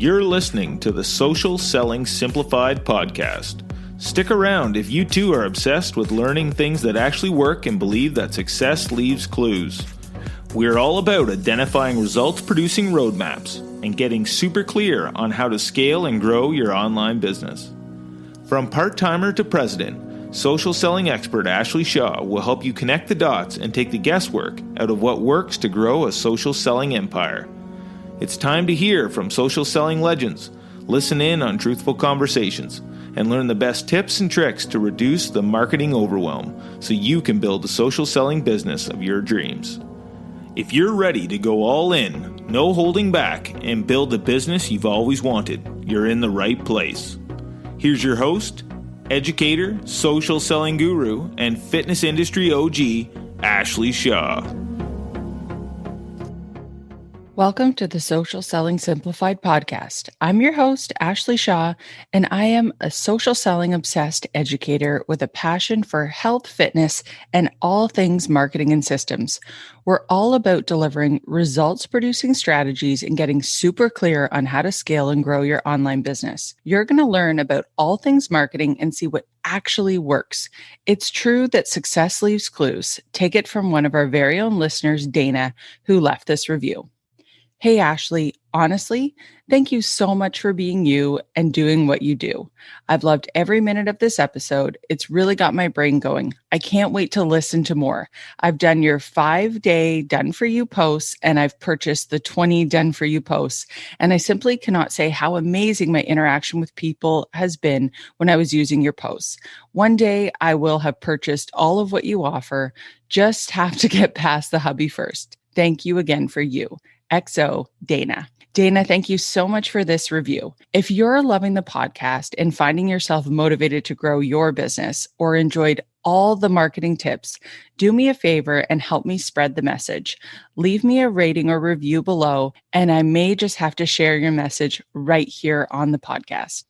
You're listening to the Social Selling Simplified podcast. Stick around if you too are obsessed with learning things that actually work and believe that success leaves clues. We're all about identifying results-producing roadmaps and getting super clear on how to scale and grow your online business. From part-timer to president, social selling expert Ashley Shaw will help you connect the dots and take the guesswork out of what works to grow a social selling empire. It's time to hear from social selling legends, listen in on truthful conversations, and learn the best tips and tricks to reduce the marketing overwhelm so you can build the social selling business of your dreams. If you're ready to go all in, no holding back, and build the business you've always wanted, you're in the right place. Here's your host, educator, social selling guru, and fitness industry OG, Ashley Shaw. Welcome to the Social Selling Simplified podcast. I'm your host, Ashley Shaw, and I am a social selling obsessed educator with a passion for health, fitness, and all things marketing and systems. We're all about delivering results-producing strategies and getting super clear on how to scale and grow your online business. You're going to learn about all things marketing and see what actually works. It's true that success leaves clues. Take it from one of our very own listeners, Dana, who left this review. Hey, Ashley, honestly, thank you so much for being you and doing what you do. I've loved every minute of this episode. It's really got my brain going. I can't wait to listen to more. I've done your 5-day done for you posts and I've purchased the 20 done for you posts. And I simply cannot say how amazing my interaction with people has been when I was using your posts. One day I will have purchased all of what you offer. Just have to get past the hubby first. Thank you again for you. XO, Dana. Dana, thank you so much for this review. If you're loving the podcast and finding yourself motivated to grow your business or enjoyed all the marketing tips, do me a favor and help me spread the message. Leave me a rating or review below, and I may just have to share your message right here on the podcast.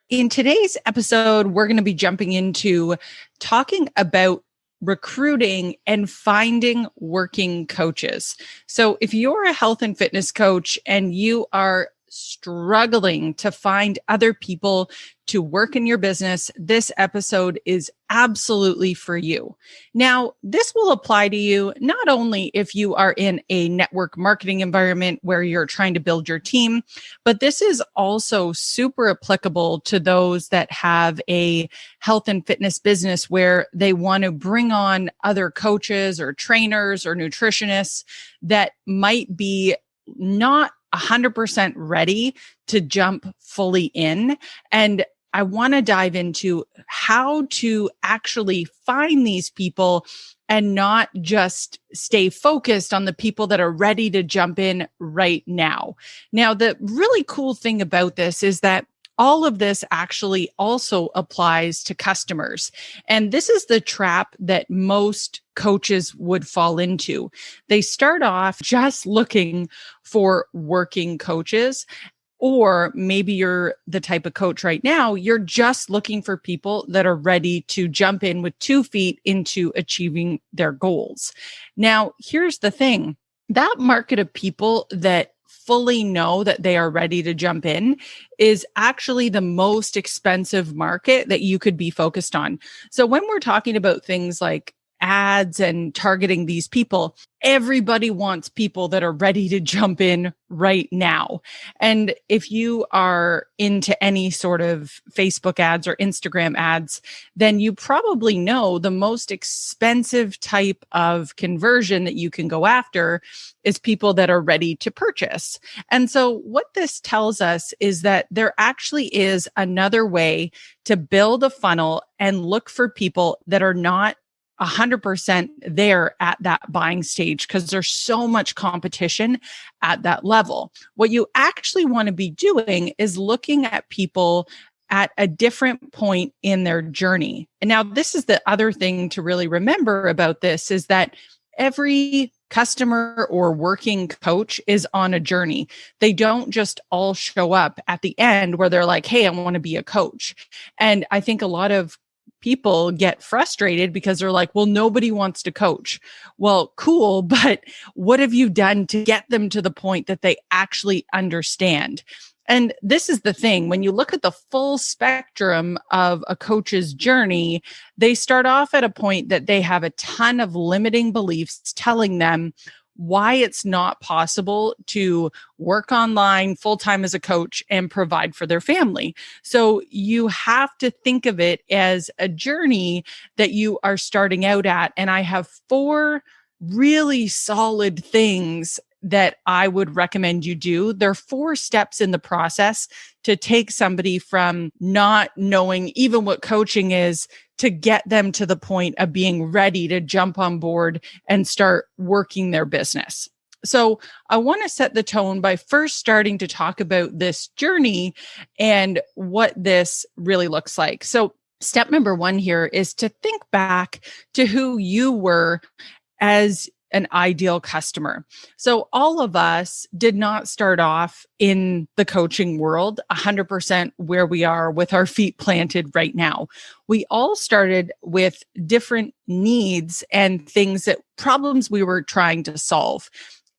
In today's episode, we're going to be jumping into talking about recruiting and finding working coaches. So if you're a health and fitness coach and you are struggling to find other people to work in your business, this episode is absolutely for you. Now, this will apply to you not only if you are in a network marketing environment where you're trying to build your team, but this is also super applicable to those that have a health and fitness business where they want to bring on other coaches or trainers or nutritionists that might be not 100% ready to jump fully in. And I want to dive into how to actually find these people and not just stay focused on the people that are ready to jump in right now. Now, the really cool thing about this is that all of this actually also applies to customers. And this is the trap that most coaches would fall into. They start off just looking for working coaches, or maybe you're the type of coach right now, you're just looking for people that are ready to jump in with 2 feet into achieving their goals. Now, here's the thing. That market of people that fully know that they are ready to jump in is actually the most expensive market that you could be focused on. So when we're talking about things like ads and targeting these people, everybody wants people that are ready to jump in right now. And if you are into any sort of Facebook ads or Instagram ads, then you probably know the most expensive type of conversion that you can go after is people that are ready to purchase. And so what this tells us is that there actually is another way to build a funnel and look for people that are not 100% there at that buying stage because there's so much competition at that level. What you actually want to be doing is looking at people at a different point in their journey. And now this is the other thing to really remember about this is that every customer or working coach is on a journey. They don't just all show up at the end where they're like, hey, I want to be a coach. And I think a lot of people get frustrated because they're like, well, nobody wants to coach. Well, cool, but what have you done to get them to the point that they actually understand? And this is the thing, when you look at the full spectrum of a coach's journey, they start off at a point that they have a ton of limiting beliefs telling them why it's not possible to work online full-time as a coach and provide for their family. So you have to think of it as a journey that you are starting out at. And I have 4 really solid things that I would recommend you do. There are 4 steps in the process to take somebody from not knowing even what coaching is to get them to the point of being ready to jump on board and start working their business. So I want to set the tone by first starting to talk about this journey and what this really looks like. So step number 1 here is to think back to who you were as an ideal customer. So all of us did not start off in the coaching world 100% where we are with our feet planted right now. We all started with different needs and things that problems we were trying to solve.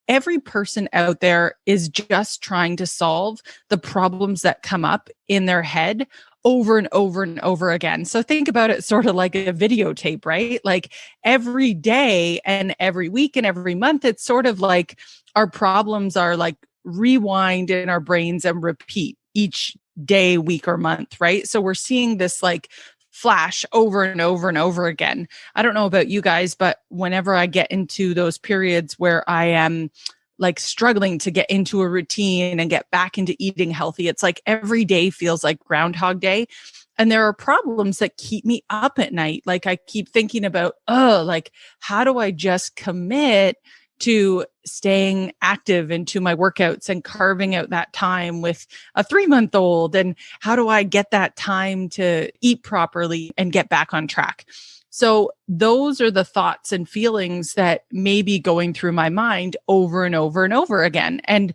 Every person out there is just trying to solve the problems that come up in their head over and over and over again. So think about it sort of like a videotape, right? Like every day and every week and every month, it's sort of like our problems are like rewind in our brains and repeat each day, week, or month, right? So we're seeing this like flash over and over and over again. I don't know about you guys, but whenever I get into those periods where I am like struggling to get into a routine and get back into eating healthy, it's like every day feels like Groundhog Day. And there are problems that keep me up at night. Like I keep thinking about, like, how do I just commit to staying active into my workouts and carving out that time with a 3-month-old? And how do I get that time to eat properly and get back on track? So those are the thoughts and feelings that may be going through my mind over and over and over again. And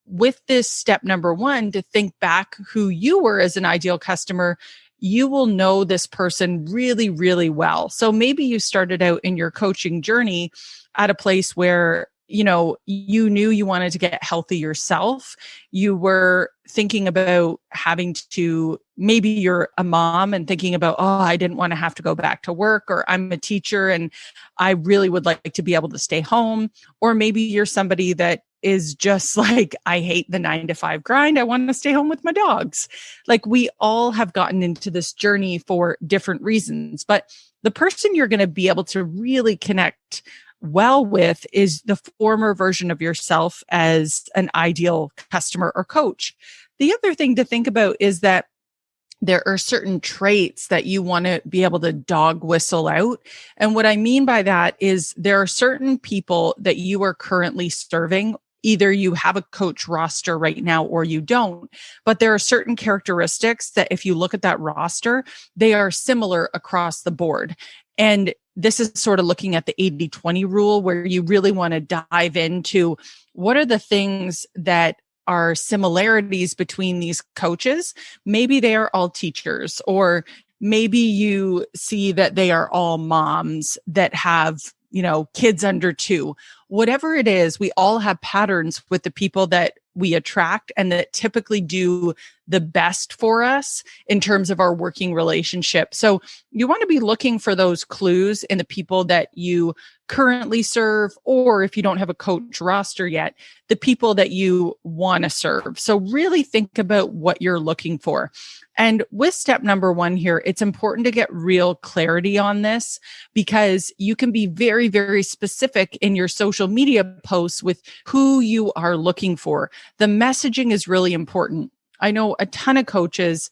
with this step number 1, to think back who you were as an ideal customer, you will know this person really, really well. So maybe you started out in your coaching journey at a place where you knew you wanted to get healthy yourself. You were thinking about having to, maybe you're a mom and thinking about, I didn't want to have to go back to work, or I'm a teacher and I really would like to be able to stay home. Or maybe you're somebody that is just like, I hate the 9-to-5 grind. I want to stay home with my dogs. Like we all have gotten into this journey for different reasons, but the person you're going to be able to really connect well with is the former version of yourself as an ideal customer or coach. The other thing to think about is that there are certain traits that you want to be able to dog whistle out. And what I mean by that is there are certain people that you are currently serving. Either you have a coach roster right now or you don't, but there are certain characteristics that if you look at that roster, they are similar across the board. And this is sort of looking at the 80-20 rule, where you really want to dive into what are the things that are similarities between these coaches. Maybe they are all teachers, or maybe you see that they are all moms that have, kids under 2. Whatever it is, we all have patterns with the people that we attract and that typically do the best for us in terms of our working relationship. So you want to be looking for those clues in the people that you currently serve, or if you don't have a coach roster yet, the people that you want to serve. So really think about what you're looking for. And with step number 1 here, it's important to get real clarity on this, because you can be very, very specific in your social media posts with who you are looking for. The messaging is really important. I know a ton of coaches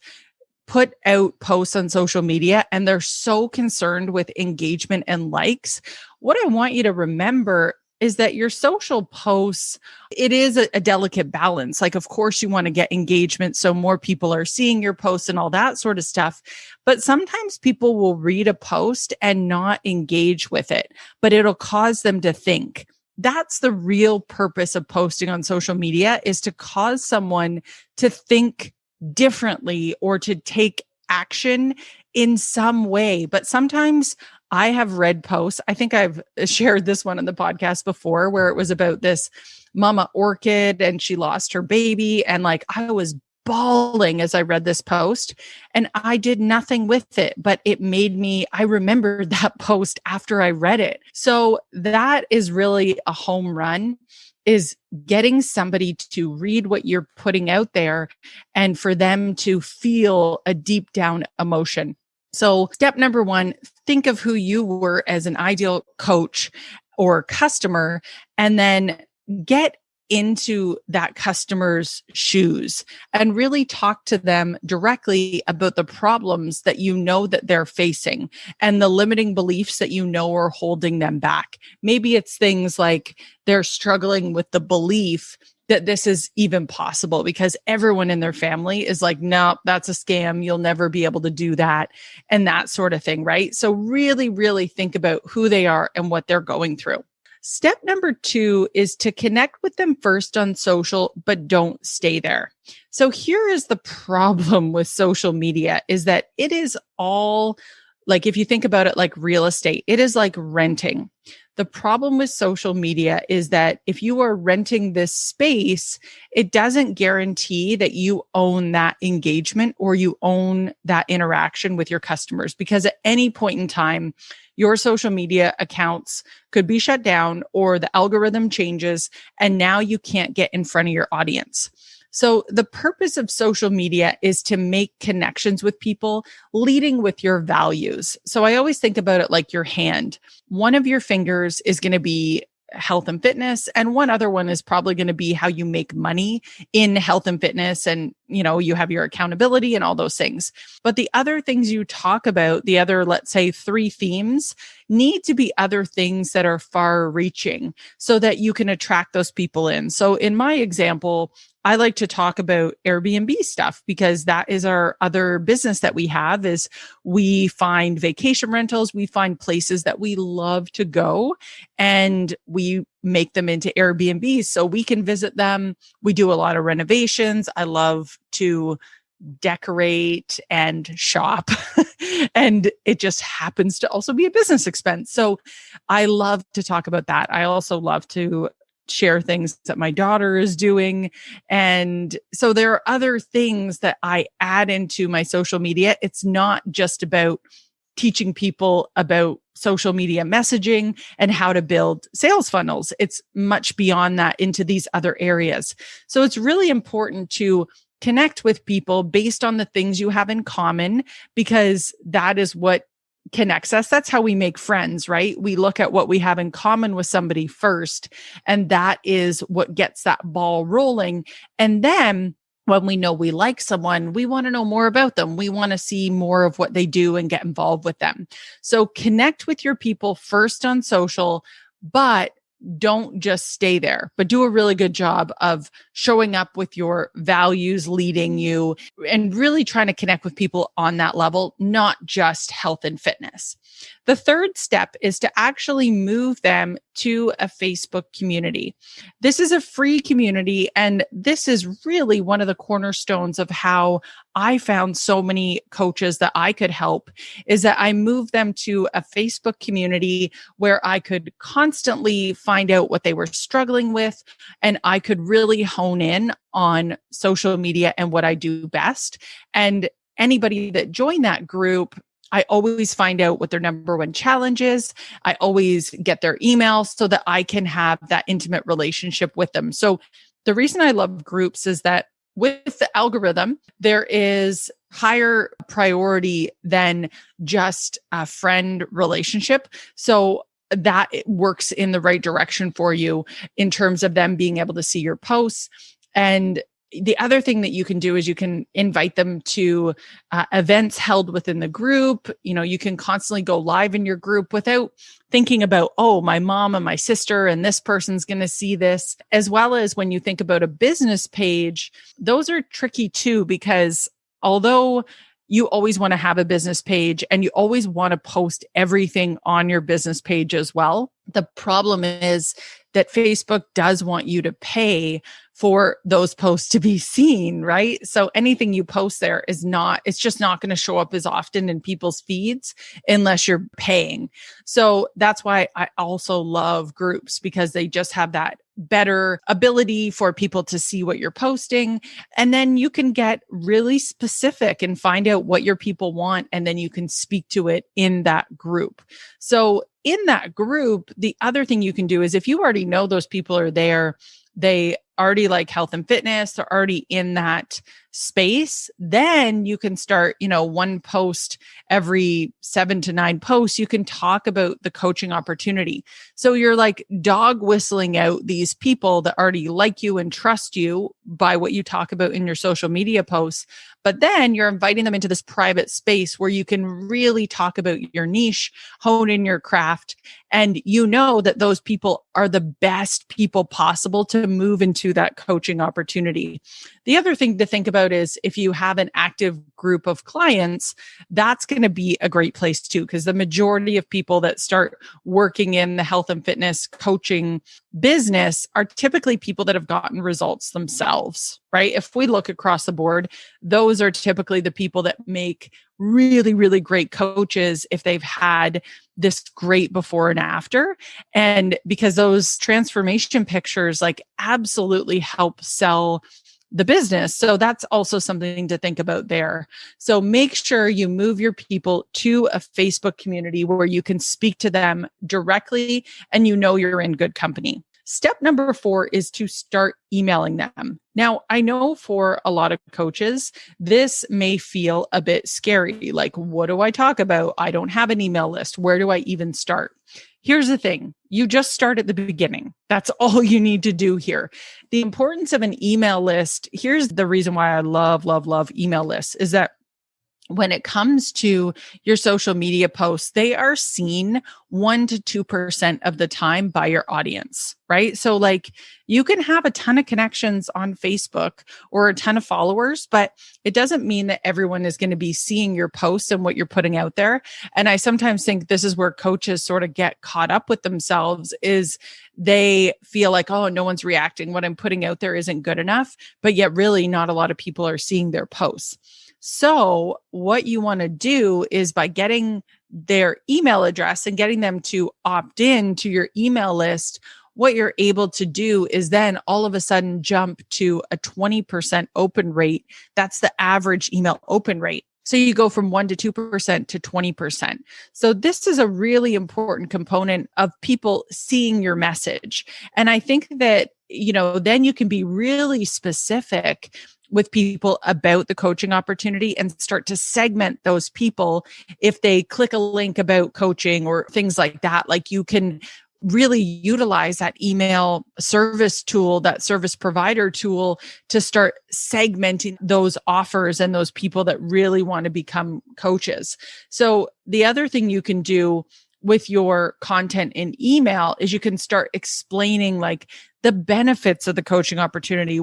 put out posts on social media and they're so concerned with engagement and likes. What I want you to remember is that your social posts, it is a delicate balance. Like, of course, you want to get engagement so more people are seeing your posts and all that sort of stuff. But sometimes people will read a post and not engage with it, but it'll cause them to think. That's the real purpose of posting on social media, is to cause someone to think differently or to take action in some way. But sometimes I have read posts. I think I've shared this one on the podcast before where it was about this mama orchid and she lost her baby. And like, I was bawling as I read this post and I did nothing with it, but it made me, I remembered that post after I read it. So that is really a home run, is getting somebody to read what you're putting out there and for them to feel a deep down emotion. So step number one, think of who you were as an ideal coach or customer, and then get into that customer's shoes and really talk to them directly about the problems that you know that they're facing and the limiting beliefs that you know are holding them back. Maybe it's things like they're struggling with the belief that this is even possible because everyone in their family is like, no, that's a scam. You'll never be able to do that, and that sort of thing, right? So really, really think about who they are and what they're going through. Step number two is to connect with them first on social, but don't stay there. So here is the problem with social media, is that it is all like, if you think about it like real estate, it is like renting. The problem with social media is that if you are renting this space, it doesn't guarantee that you own that engagement or you own that interaction with your customers, because at any point in time, your social media accounts could be shut down or the algorithm changes and now you can't get in front of your audience. So the purpose of social media is to make connections with people, leading with your values. So I always think about it like your hand. One of your fingers is going to be health and fitness, and one other one is probably going to be how you make money in health and fitness, and you have your accountability and all those things. But the other things you talk about, the other, let's say 3 themes, need to be other things that are far reaching so that you can attract those people in. So in my example, I like to talk about Airbnb stuff because that is our other business that we have. Is we find vacation rentals, we find places that we love to go, and we make them into Airbnbs so we can visit them. We do a lot of renovations. I love to decorate and shop and it just happens to also be a business expense. So I love to talk about that. I also love to share things that my daughter is doing. And so there are other things that I add into my social media. It's not just about teaching people about social media messaging and how to build sales funnels. It's much beyond that, into these other areas. So it's really important to connect with people based on the things you have in common, because that is what connects us. That's how we make friends, right? We look at what we have in common with somebody first, and that is what gets that ball rolling. And then when we know we like someone, we want to know more about them. We want to see more of what they do and get involved with them. So connect with your people first on social, but don't just stay there, but do a really good job of showing up with your values leading you and really trying to connect with people on that level, not just health and fitness. The third step is to actually move them to a Facebook community. This is a free community, and this is really one of the cornerstones of how I found so many coaches that I could help, is that I moved them to a Facebook community where I could constantly find out what they were struggling with, and I could really hone in on social media and what I do best. And anybody that joined that group, I always find out what their number one challenge is. I always get their email so that I can have that intimate relationship with them. So the reason I love groups is that with the algorithm, there is higher priority than just a friend relationship. So that it works in the right direction for you in terms of them being able to see your posts. And the other thing that you can do is you can invite them to events held within the group. You can constantly go live in your group without thinking about, oh, my mom and my sister and this person's going to see this. As well as when you think about a business page, those are tricky too, because although you always want to have a business page and you always want to post everything on your business page as well, the problem is that Facebook does want you to pay for those posts to be seen, right? So anything you post there it's just not going to show up as often in people's feeds unless you're paying. So that's why I also love groups, because they just have that better ability for people to see what you're posting. And then you can get really specific and find out what your people want. And then you can speak to it in that group. So in that group, the other thing you can do is, if you already know those people are there, they already like health and fitness, they're already in that space, then you can start, one post every 7 to 9 posts, you can talk about the coaching opportunity. So you're like dog whistling out these people that already like you and trust you by what you talk about in your social media posts. But then you're inviting them into this private space where you can really talk about your niche, hone in your craft, and you know that those people are the best people possible to move into that coaching opportunity. The other thing to think about is, if you have an active group of clients, that's going to be a great place too, because the majority of people that start working in the health and fitness coaching business are typically people that have gotten results themselves, right? If we look across the board, those are typically the people that make really, really great coaches if they've had this great before and after. And because those transformation pictures like absolutely help sell the business. So that's also something to think about there. So make sure you move your people to a Facebook community where you can speak to them directly and you're in good company. Step number 4 is to start emailing them. Now, I know for a lot of coaches, this may feel a bit scary. Like, what do I talk about? I don't have an email list. Where do I even start? Here's the thing. You just start at the beginning. That's all you need to do here. The importance of an email list, here's the reason why I love email lists, is that when it comes to your social media posts, they are seen 1 to 2% of the time by your audience, right? So like, you can have a ton of connections on Facebook or a ton of followers, but it doesn't mean that everyone is going to be seeing your posts and what you're putting out there. And I sometimes think this is where coaches sort of get caught up with themselves, is they feel like, oh, no one's reacting. What I'm putting out there isn't good enough, but yet really not a lot of people are seeing their posts. So what you want to do is, by getting their email address and getting them to opt in to your email list, what you're able to do is then all of a sudden jump to a 20% open rate. That's the average email open rate. So you go from 1 to 2% to 20%. So this is a really important component of people seeing your message. And I think that, then you can be really specific with people about the coaching opportunity and start to segment those people. If they click a link about coaching or things like that, like, you can really utilize that email service tool, that service provider tool, to start segmenting those offers and those people that really want to become coaches. So the other thing you can do with your content in email is you can start explaining like the benefits of the coaching opportunity,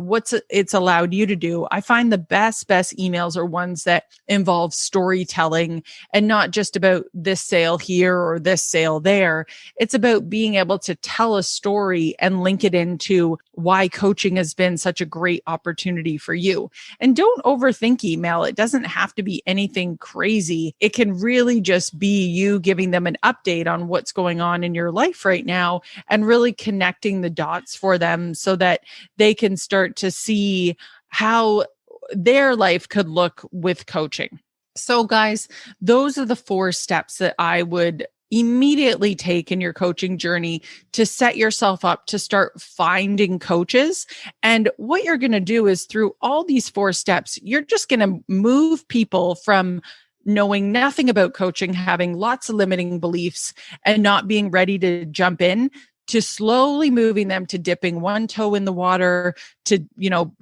it's allowed you to do. I find the best emails are ones that involve storytelling and not just about this sale here or this sale there. It's about being able to tell a story and link it into why coaching has been such a great opportunity for you. And don't overthink email. It doesn't have to be anything crazy. It can really just be you giving them an update on what's going on in your life right now and really connecting the dots for them so that they can start to see how their life could look with coaching. So guys, those are the 4 steps that I would immediately take in your coaching journey to set yourself up to start finding coaches. And what you're going to do is, through all these 4 steps, you're just going to move people from knowing nothing about coaching, having lots of limiting beliefs, and not being ready to jump in, to slowly moving them to dipping one toe in the water, to,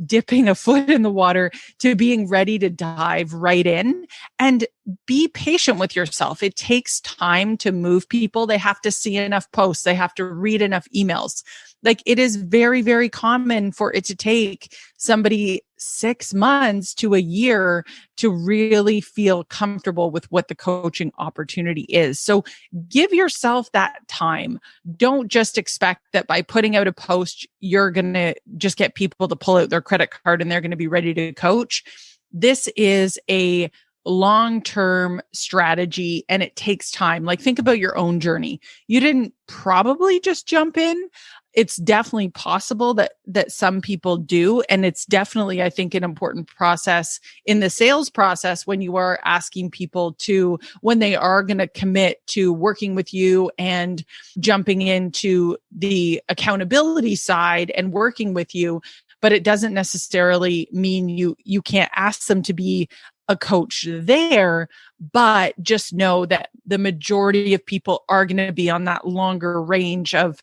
dipping a foot in the water, to being ready to dive right in. And be patient with yourself. It takes time to move people. They have to see enough posts. They have to read enough emails. Like, it is very, very common for it to take somebody 6 months to a year to really feel comfortable with what the coaching opportunity is. So give yourself that time. Don't just expect that by putting out a post, you're going to just get people to pull out their credit card and they're going to be ready to coach. This is a long-term strategy and it takes time. Like, think about your own journey. You didn't probably just jump in. It's definitely possible that some people do. And it's definitely, I think, an important process in the sales process when you are asking people to, when they are going to commit to working with you and jumping into the accountability side and working with you. But it doesn't necessarily mean you can't ask them to be a coach there, but just know that the majority of people are going to be on that longer range of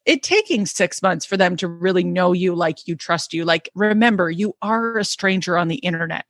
it taking 6 months for them to really know you, like you, trust you. Like, remember, you are a stranger on the internet.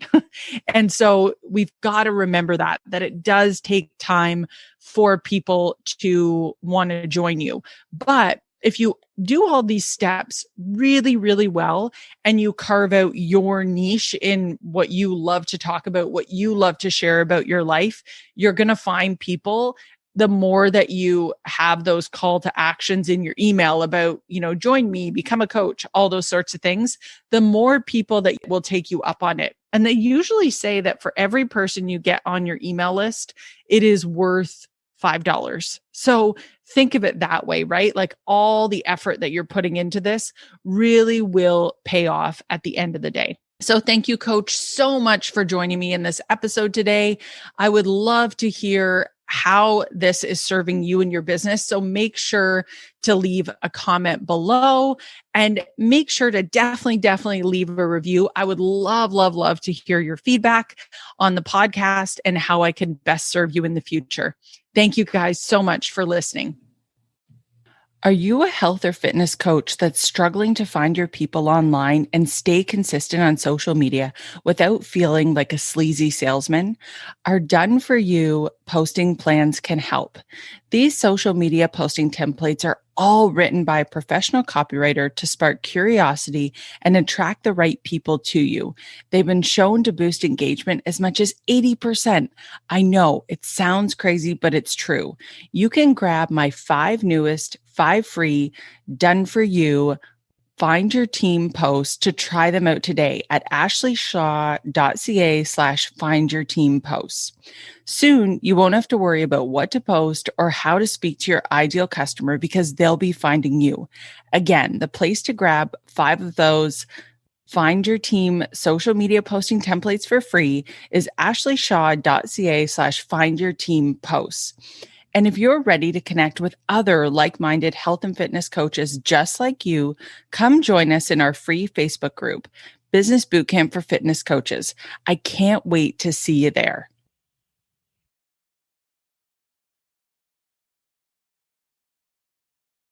And so we've got to remember that it does take time for people to want to join you. But if you do all these steps really, really well, and you carve out your niche in what you love to talk about, what you love to share about your life, you're going to find people. The more that you have those call to actions in your email about, join me, become a coach, all those sorts of things, the more people that will take you up on it. And they usually say that for every person you get on your email list, it is worth $5. So think of it that way, right? Like, all the effort that you're putting into this really will pay off at the end of the day. So thank you, Coach, so much for joining me in this episode today. I would love to hear how this is serving you in your business. So make sure to leave a comment below and make sure to definitely leave a review. I would love to hear your feedback on the podcast and how I can best serve you in the future. Thank you guys so much for listening. Are you a health or fitness coach that's struggling to find your people online and stay consistent on social media without feeling like a sleazy salesman? Our Done For You posting plans can help. These social media posting templates are all written by a professional copywriter to spark curiosity and attract the right people to you. They've been shown to boost engagement as much as 80%. I know it sounds crazy, but it's true. You can grab my 5 newest, 5 free, Done For You Find Your Team posts to try them out today at ashleyshaw.ca/findyourteamposts. Soon, you won't have to worry about what to post or how to speak to your ideal customer because they'll be finding you. Again, the place to grab 5 of those Find Your Team social media posting templates for free is ashleyshaw.ca/findyourteamposts. And if you're ready to connect with other like-minded health and fitness coaches just like you, come join us in our free Facebook group, Business Bootcamp for Fitness Coaches. I can't wait to see you there.